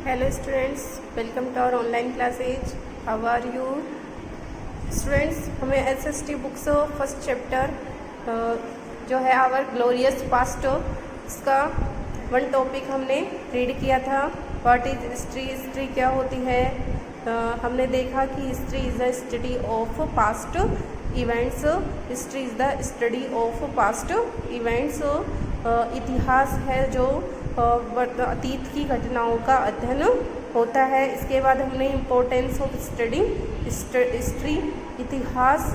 Hello students, welcome to our online classes. How are you? Students, हमें SST books first chapter जो है our glorious past इसका one topic हमने read किया था. What is history? हिस्ट्री क्या होती है? हमने देखा कि history is the study of past events. History is the study of past events. इतिहास है जो अतीत की घटनाओं का अध्ययन होता है. इसके बाद हमने इम्पोर्टेंस ऑफ स्टडिंग हिस्ट्री, इतिहास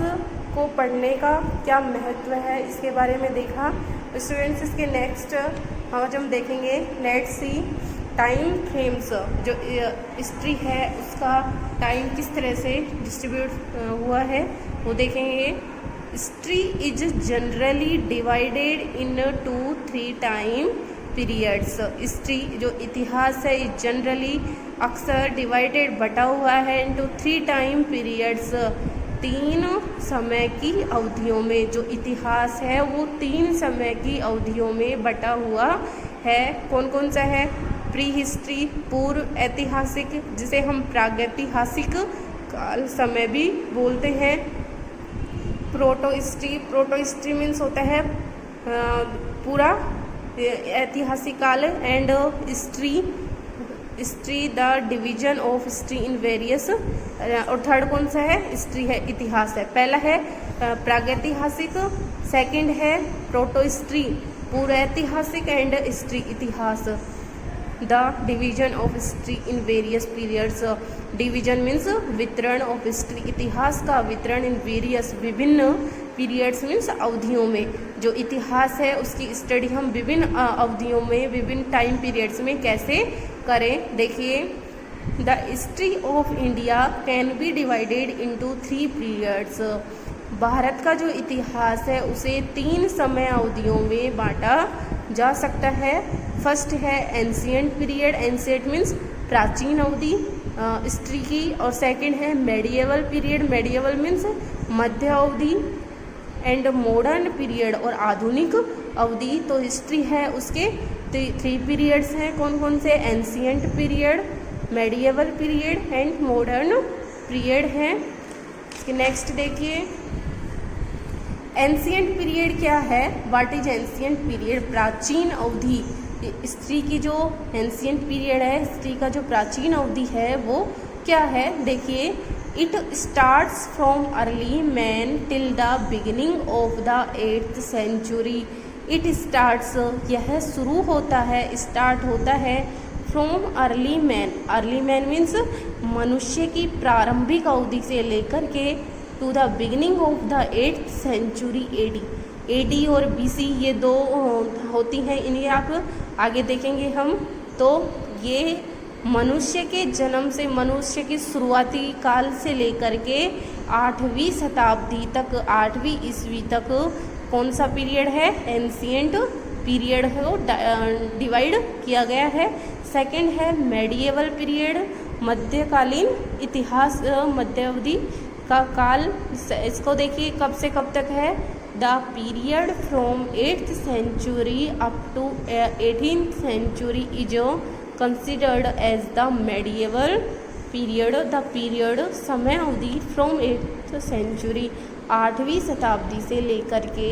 को पढ़ने का क्या महत्व है इसके बारे में देखा. स्टूडेंट्स, इसके नेक्स्ट आज हम देखेंगे लेट्स सी टाइम फ्रेम्स. जो हिस्ट्री है उसका टाइम किस तरह से डिस्ट्रीब्यूट हुआ है वो देखेंगे. History is generally divided in 2-3 time periods. History जो इतिहास है जनरली अक्सर डिवाइडेड बटा हुआ है इनटू 3 टाइम पीरियड्स. 3 समय की अवधियों में जो इतिहास है वो 3 समय की अवधियों में बटा हुआ है. कौन कौन सा है? प्री हिस्ट्री पूर्व ऐतिहासिक, जिसे हम प्रागैतिहासिक काल समय भी बोलते हैं. प्रोटो हिस्ट्री मीन्स होता है पूरा ऐतिहासिक काल. And history the division of history in various. और थर्ड कौन सा है? हिस्ट्री है, इतिहास है. पहला है प्रागैतिहासिक, सेकंड है प्रोटो हिस्ट्री पूर्व ऐतिहासिक, एंड हिस्ट्री इतिहास. The division of history in various periods. Division means वितरण ऑफ हिस्ट्री, इतिहास का वितरण इन वेरियस विभिन्न पीरियड्स मीन्स अवधियों में. जो इतिहास है उसकी स्टडी हम विभिन्न अवधियों में विभिन्न टाइम पीरियड्स में कैसे करें. देखिए, the history of India can be divided into 3 periods. Bharat का जो इतिहास है उसे 3 समय अवधियों में बांटा जा सकता है. फर्स्ट है एंशिएंट पीरियड. एंशिएंट मीन्स प्राचीन अवधि हिस्ट्री की. और सेकंड है मेडिएवल पीरियड. मेडिएवल मीन्स मध्य अवधि. एंड मॉडर्न पीरियड और आधुनिक अवधि. तो हिस्ट्री है उसके 3 पीरियड्स हैं. कौन कौन से? Ancient period, medieval period and modern period हैं. इसके नेक्स्ट देखिए, एंशिएंट पीरियड क्या है? What is ancient period? प्राचीन अवधि. हिस्ट्री की जो एंशिएंट पीरियड है, हिस्ट्री का जो प्राचीन अवधि है वो क्या है? देखिए, it starts from early man till the beginning of the 8th century. It starts, यह शुरू होता है, स्टार्ट होता है from early man. Early man means मनुष्य की प्रारंभिक अवधि से लेकर के to the beginning of the 8th century AD. AD और बीसी ये 2 होती हैं. इन्हें आप आगे देखेंगे हम. तो ये मनुष्य के जन्म से, मनुष्य की शुरुआती काल से लेकर के 8वीं शताब्दी तक, 8वीं ईस्वी तक कौन सा पीरियड है? एंशिएंट पीरियड है, वो डिवाइड किया गया है. सेकंड है मेडिएवल पीरियड, मध्यकालीन इतिहास, मध्य अवधि का काल. इसको देखिए कब से कब तक है? The period from 8th century up to 18th century is considered as the medieval period. The period समय अवधि फ्रॉम 8th सेंचुरी 8वीं शताब्दी से लेकर के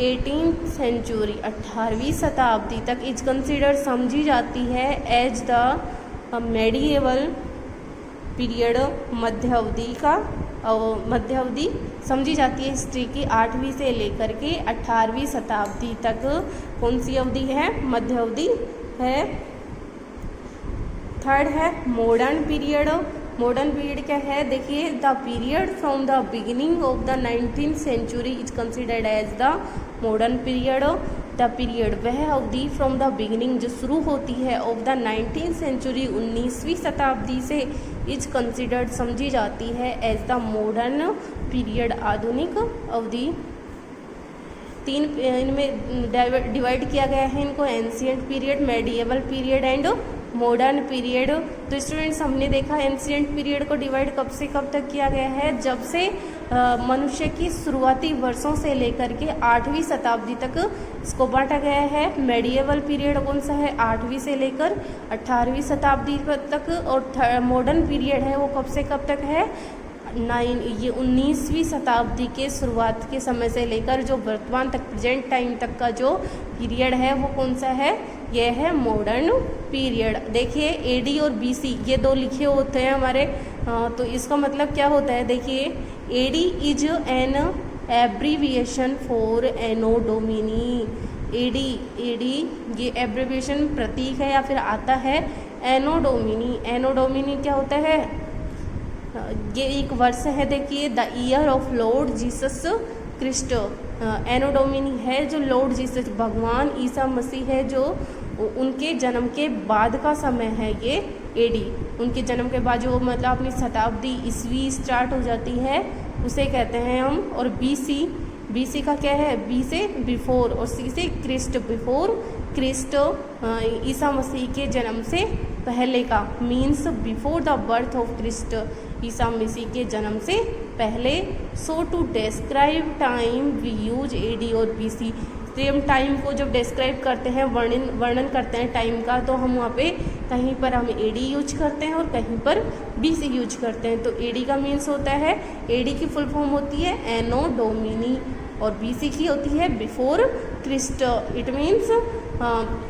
18th सेंचुरी 18वीं शताब्दी तक इज कंसिडर्ड समझी जाती है एज द मेडिएवल पीरियड. मध्य अवधि समझी जाती है हिस्ट्री की 8वीं से लेकर के 18वीं शताब्दी तक. कौन सी अवधि है? मध्य अवधि है. थर्ड है मॉडर्न पीरियड. मॉडर्न पीरियड क्या है? देखिए, the period from the beginning of the 19th century is considered as the modern period. The period वह अवधि फ्रॉम द बिगिनिंग जो शुरू होती है ऑफ द 19th सेंचुरी 19वीं शताब्दी से इज कंसिडर्ड समझी जाती है एज द मॉडर्न पीरियड आधुनिक अवधि. 3 इनमें डिवाइड किया गया है इनको, ancient period, medieval period and modern period. तो स्टूडेंट्स हमने देखा एंशिएंट पीरियड को डिवाइड कब से कब तक किया गया है, जब से मनुष्य की शुरुआती वर्षों से लेकर के 8वीं शताब्दी तक इसको बांटा गया है। मेडिएवल पीरियड कौन सा है, 8वीं से लेकर 18वीं शताब्दी तक। और मॉडर्न पीरियड है वो कब से कब तक है, 19वीं शताब्दी के शुरुआत के समय से लेकर जो वर्तमान तक प्रेजेंट टाइम तक का जो पीरियड है वो कौन सा है, यह है मॉडर्न पीरियड। देखिए एडी और बीसी ये दो लिखे होते हैं हमारे, तो इसका मतलब क्या होता है, देखिए AD is an abbreviation for Anno Domini. AD ये एब्रीविएशन प्रतीक है या फिर आता है एनो डोमिनी। एनो डोमिनी क्या होता है, ये एक वर्ष है, देखिए the year of Lord Jesus Christ. Anno Domini है जो लॉर्ड जीसस भगवान ईसा मसीह है जो उनके जन्म के बाद का समय है ये एडी। उनके जन्म के बाद जो मतलब अपनी शताब्दी ईस्वी स्टार्ट हो जाती है उसे कहते हैं हम। और बीसी का क्या है, बी से बिफोर और सी से Christ, before Christ Isa Masih के जन्म से पहले का, means before the birth of Christ, Isa Masih के जन्म से पहले। So to describe time we use AD और बीसी। सेम टाइम को जब डिस्क्राइब करते हैं, वर्णन करते हैं टाइम का, तो हम वहाँ पे कहीं पर हम एडी यूज करते हैं और कहीं पर बीसी यूज करते हैं। तो एडी का मीन्स होता है, एडी की फुल फॉर्म होती है एनो डोमिनी और बीसी की होती है बिफोर क्रिस्ट। इट मीन्स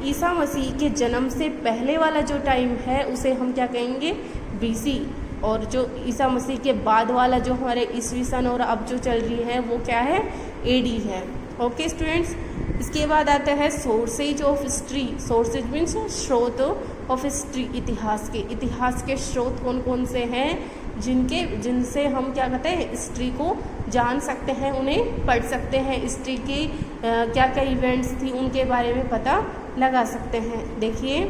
ईसा मसीह के जन्म से पहले वाला जो टाइम है उसे हम क्या कहेंगे, बीसी। और जो ईसा मसीह के बाद वाला जो हमारे ईस्वी सन और अब जो चल रही है वो क्या है, एडी है। ओके स्टूडेंट्स, इसके बाद आता है sources of history. Sources means स्रोत ऑफ हिस्ट्री, इतिहास के स्रोत कौन कौन से हैं जिनसे हम क्या कहते हैं, हिस्ट्री को जान सकते हैं, उन्हें पढ़ सकते हैं, हिस्ट्री की क्या क्या इवेंट्स थी उनके बारे में पता लगा सकते हैं। देखिए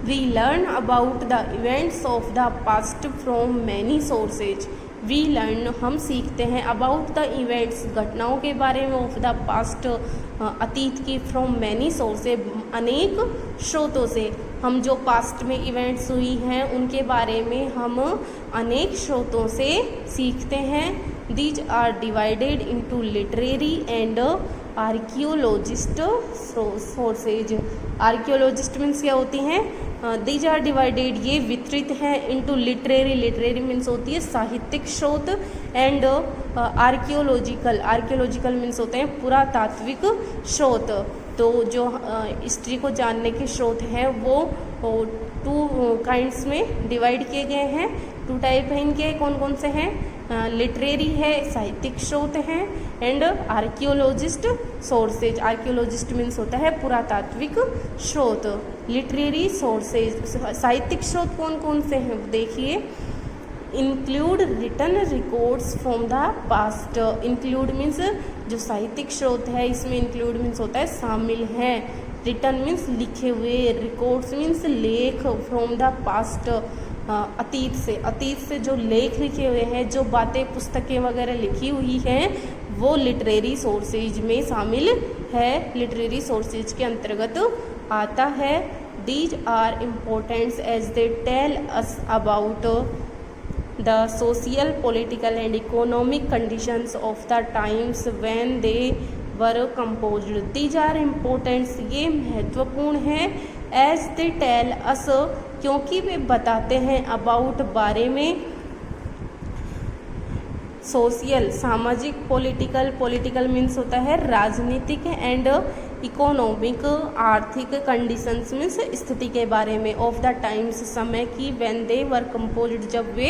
we learn about the events of the past from many sources. We learn हम सीखते हैं, अबाउट द इवेंट्स घटनाओं के बारे में, ऑफ द पास्ट अतीत की, फ्रॉम मैनी सोर्सेज अनेक स्रोतों से। हम जो पास्ट में इवेंट्स हुई हैं उनके बारे में हम अनेक स्रोतों से सीखते हैं। These are divided into literary and archaeologist sources. Archaeologist means क्या होती हैं, दीज आर डिवाइडेड ये वितरित हैं इनटू लिटरेरी मीन्स होती है साहित्यिक स्रोत, एंड आर्कियोलॉजिकल मीन्स होते हैं पुरातात्विक स्रोत। तो जो हिस्ट्री को जानने के स्रोत हैं वो 2 काइंड्स में डिवाइड किए गए हैं। 2 टाइप हैं इनके, कौन कौन से हैं, लिटरेरी है, साहित्यिक स्रोत हैं, and archaeologist sources. Archaeologist means होता है पुरातात्विक स्रोत। लिटरेरी सोर्सेज, साहित्यिक स्रोत कौन कौन से हैं देखिए, include written records from the past. Include means जो साहित्यिक स्रोत है इसमें इंक्लूड मीन्स होता है शामिल हैं, रिटन मीन्स लिखे हुए, रिकॉर्ड्स मीन्स लेख, फ्रॉम द पास्ट अतीत से जो लेख लिखे हुए हैं, जो बातें पुस्तकें वगैरह लिखी हुई हैं वो लिटरेरी सोर्सेज में शामिल है, लिटरेरी सोर्सेज के अंतर्गत आता है। These are important as they tell us about the social, political and economic conditions of the times when they were composed. These are important, ये महत्वपूर्ण हैं, as they tell us क्योंकि वे बताते हैं about बारे में, सोशल सामाजिक, पॉलिटिकल मीन्स होता है राजनीतिक, एंड इकोनॉमिक आर्थिक, कंडीशंस मीन्स स्थिति के बारे में, ऑफ द टाइम्स समय की, व्हेन दे वर कंपोज्ड जब वे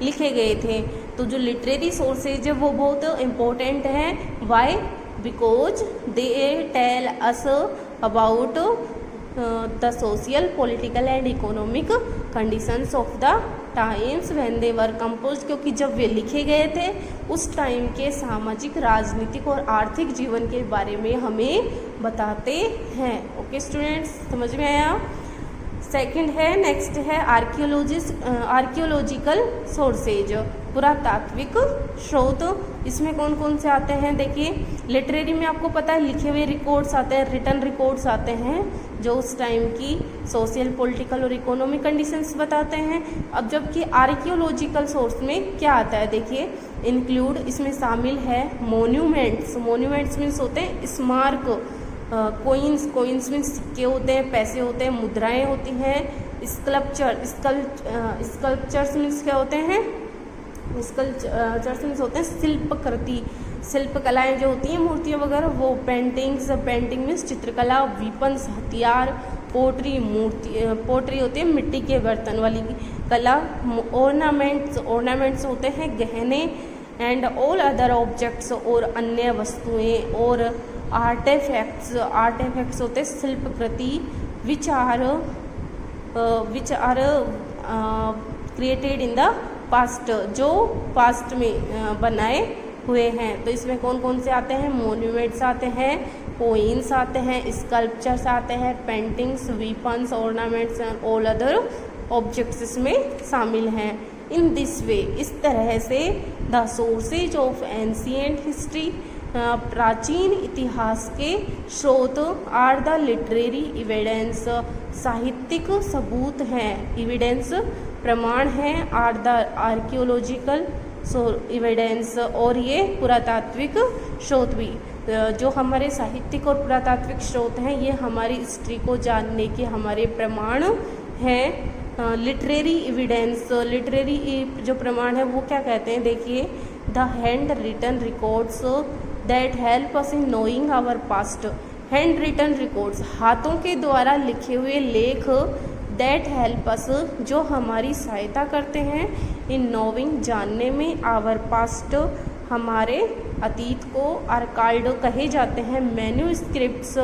लिखे गए थे। तो जो लिटरेरी सोर्सेज है वो बहुत इम्पोर्टेंट हैं। Why, because they tell us about the social, political and economic conditions of the times when they were composed, क्योंकि जब वे लिखे गए थे उस टाइम के सामाजिक, राजनीतिक और आर्थिक जीवन के बारे में हमें बताते हैं। ओके स्टूडेंट्स, समझ में आया। सेकंड है, नेक्स्ट है आर्कियोलॉजिकल सोर्सेज, पुरातात्विक स्रोत। इसमें कौन कौन से आते हैं, देखिए लिटरेरी में आपको पता है लिखे हुए रिकॉर्ड्स आते हैं, रिटन रिकॉर्ड्स आते हैं जो उस टाइम की सोशल, पॉलिटिकल और इकोनॉमिक कंडीशंस बताते हैं। अब जबकि आर्कियोलॉजिकल सोर्स में क्या आता है, देखिए इंक्लूड, इसमें शामिल है मोन्यूमेंट्स। मोन्यूमेंट्स मीन्स होते हैं स्मारक, कोइंस, कोइंस मीन्स सिक्के होते हैं, पैसे होते हैं, मुद्राएं होती हैं, स्कल्पचर, स्कल्पचर्स मीन्स क्या होते हैं, स्कल्पचर्स मीन्स होते हैं शिल्पकृति, शिल्प कलाएँ जो होती हैं, मूर्तियाँ वगैरह वो, पेंटिंग्स, पेंटिंग मीन्स चित्रकला, वीपन्स हथियार, पोट्री, पोट्री होती है मिट्टी के बर्तन वाली कला, ऑर्नामेंट्स, ऑर्नामेंट्स होते हैं गहने, एंड ऑल अदर ऑब्जेक्ट्स और अन्य वस्तुएं, और आर्टेफैक्ट्स, आर्टेफैक्ट्स होते हैं शिल्पकृति, which are created in the past, जो पास्ट में बनाए हुए हैं। तो इसमें कौन कौन से आते हैं, मोन्यूमेंट्स आते हैं, कोइंस आते हैं, स्कल्पचर्स आते हैं, paintings, weapons, ornaments and all other objects इसमें शामिल हैं। इन दिस वे, इस तरह से the sources of ancient history, प्राचीन इतिहास के स्रोत, आर द लिटरेरी एविडेंस, साहित्यिक सबूत हैं, एविडेंस प्रमाण हैं, आर द आर्कियोलॉजिकल एविडेंस, और ये पुरातात्विक स्रोत भी, जो हमारे साहित्यिक और पुरातात्विक स्रोत हैं ये हमारी हिस्ट्री को जानने के हमारे प्रमाण हैं। लिटरेरी एविडेंस, लिटरेरी जो प्रमाण है वो क्या कहते हैं, देखिए the hand written records that help us in knowing our past, hand written records, हाथों के द्वारा लिखे हुए लेख, दैट हेल्प अस, जो हमारी सहायता करते हैं, इन नोइंग, जानने में, आवर पास्ट, हमारे अतीत को, आर्काइव्ड कहे जाते हैं, मैन्यूस्क्रिप्ट्स,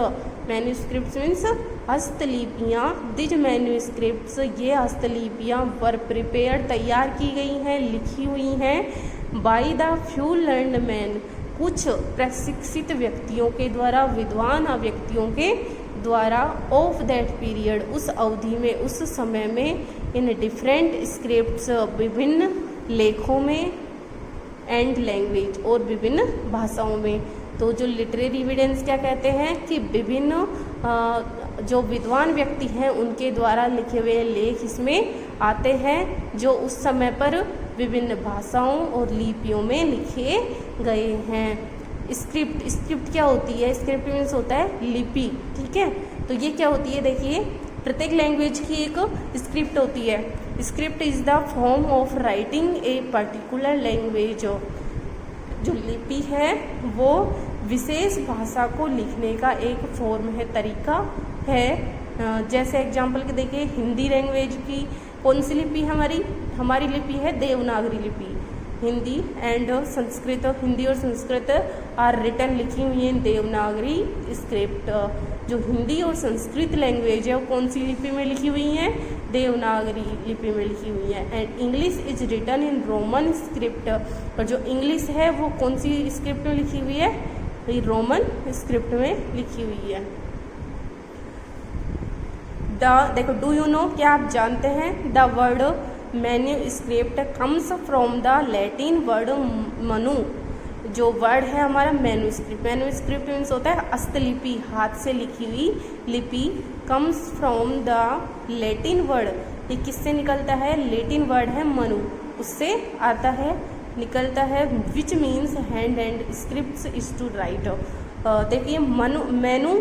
मैन्यूस्क्रिप्ट्स मीन्स हस्तलिपियाँ, दिज मैन्यूस्क्रिप्ट्स, ये हस्तलिपियाँ वर प्रिपेयर्ड, तैयार की गई हैं, लिखी हुई हैं, by the few learned man, कुछ प्रशिक्षित व्यक्तियों के द्वारा, विद्वान व्यक्तियों के द्वारा, ऑफ दैट पीरियड, उस अवधि में, उस समय में, इन डिफरेंट स्क्रिप्ट्स, विभिन्न लेखों में, एंड लैंग्वेज, और विभिन्न भाषाओं में। तो जो लिटरेरी एविडेंस क्या कहते हैं कि विभिन्न जो विद्वान व्यक्ति हैं उनके द्वारा लिखे हुए लेख इसमें आते हैं, जो उस समय पर विभिन्न भाषाओं और लिपियों में लिखे गए हैं। स्क्रिप्ट, स्क्रिप्ट क्या होती है, स्क्रिप्ट मीन्स होता है लिपि, ठीक है। तो ये क्या होती है, देखिए प्रत्येक लैंग्वेज की एक स्क्रिप्ट होती है। Script is the form of writing a particular language, जो लिपि है वो विशेष भाषा को लिखने का एक फॉर्म है, तरीका है। जैसे एग्जाम्पल के देखिए हिंदी लैंग्वेज की कौन सी लिपि हमारी लिपि है देवनागरी लिपि। हिंदी एंड संस्कृत, हिंदी और संस्कृत आर रिटन, लिखी हुई है देवनागरी स्क्रिप्ट। जो हिंदी और संस्कृत लैंग्वेज है वो कौन सी लिपि में लिखी हुई है, देवनागरी लिपि में लिखी हुई है। And English is written in Roman script, और जो इंग्लिश है वो कौन सी स्क्रिप्ट में लिखी हुई है, रोमन स्क्रिप्ट में लिखी हुई है। देखो डू यू नो, क्या आप जानते हैं, the word manuscript comes from the Latin word Manu, जो वर्ड है हमारा मैन्यूस्क्रिप्ट। मैन्यूस्क्रिप्ट मीन्स होता है हस्तलिपि, हाथ से लिखी हुई लिपि। Comes from the Latin word, ये किससे निकलता है, लैटिन वर्ड है मनु, उससे आता है, निकलता है, which means hand and script is to write. देखिए मैनू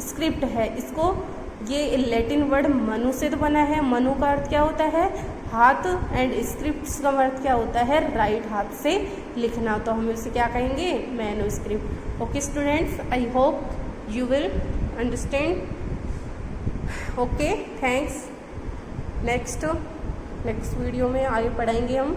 स्क्रिप्ट है, इसको ये लैटिन वर्ड मनु से तो बना है। मनु का अर्थ क्या होता है, हाथ, एंड स्क्रिप्ट्स का अर्थ क्या होता है, राइट, हाथ से लिखना। तो हम इसे क्या कहेंगे, manuscript. Okay students, I hope you will understand. Okay, thanks. Next video में आगे पढ़ाएंगे हम